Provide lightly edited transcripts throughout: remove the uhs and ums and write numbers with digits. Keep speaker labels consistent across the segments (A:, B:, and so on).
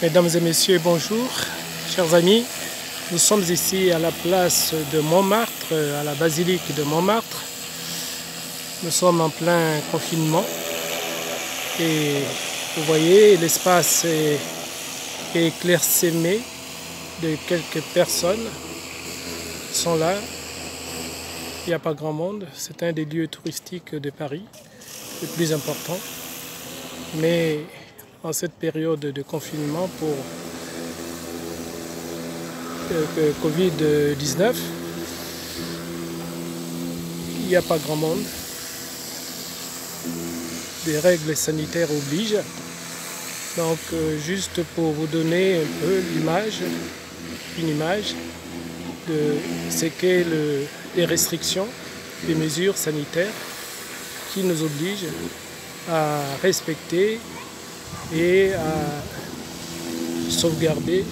A: Mesdames et messieurs, bonjour, chers amis. Nous sommes ici à la place de Montmartre, à la basilique de Montmartre. Nous sommes en plein confinement et vous voyez, l'espace est clairsemé de quelques personnes qui sont là. Il n'y a pas grand monde. C'est un des lieux touristiques de Paris, le plus important. Mais en cette période de confinement pour Covid-19, il n'y a pas grand monde. Des règles sanitaires obligent. Donc juste pour vous donner un peu une image de ce qu'est les restrictions, les mesures sanitaires qui nous obligent à respecter et à sauvegarder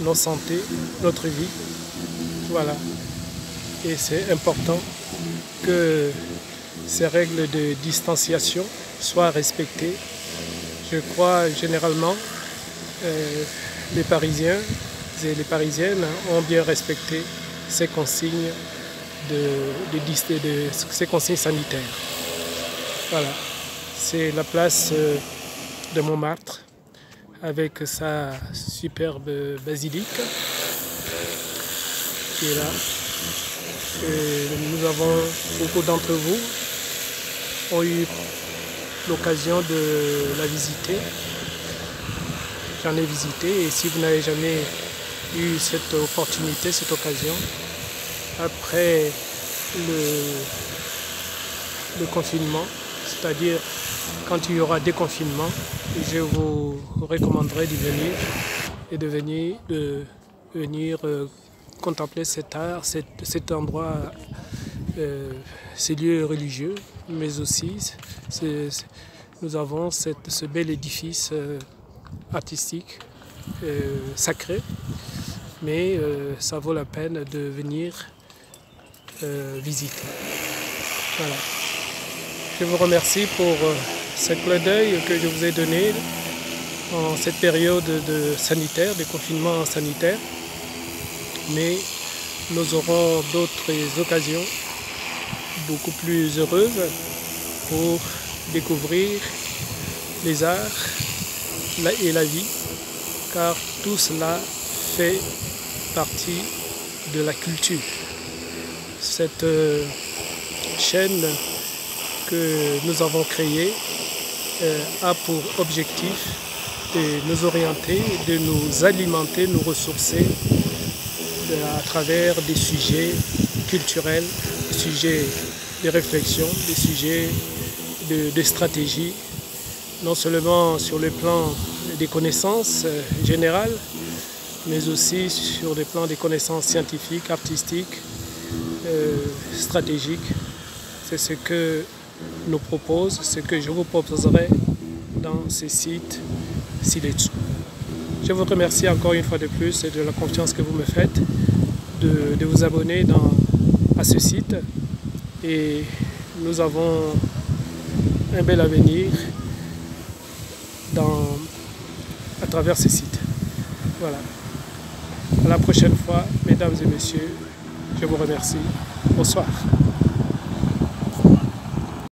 A: nos santé, notre vie. Voilà. Et c'est important que ces règles de distanciation soient respectées. Je crois généralement les Parisiens et les Parisiennes ont bien respecté ces consignes ces consignes sanitaires. Voilà. C'est la place de Montmartre avec sa superbe basilique qui est là. Et nous avons, beaucoup d'entre vous ont eu l'occasion de la visiter. J'en ai visité et si vous n'avez jamais eu cette opportunité, cette occasion, après le confinement, c'est-à-dire quand il y aura déconfinement, je vous recommanderai d'y venir et de venir contempler cet art, cet endroit, ces lieux religieux, mais aussi nous avons ce bel édifice artistique, sacré, mais ça vaut la peine de venir visiter. Voilà. Je vous remercie pour ce clin d'œil que je vous ai donné en cette période sanitaire, de confinement sanitaire. Mais nous aurons d'autres occasions beaucoup plus heureuses pour découvrir les arts et la vie, car tout cela fait partie de la culture. Cette chaîne que nous avons créée a pour objectif de nous orienter, de nous alimenter, nous ressourcer à travers des sujets culturels, des sujets de réflexion, des sujets de stratégie, non seulement sur le plan des connaissances générales, mais aussi sur le plan des connaissances scientifiques, artistiques, stratégiques. C'est ce que nous propose, ce que je vous proposerai dans ces sites ci-dessous. Je vous remercie encore une fois de plus et de la confiance que vous me faites de vous abonner à ce site et nous avons un bel avenir à travers ce site. Voilà. À la prochaine fois, mesdames et messieurs, je vous remercie. Bonsoir.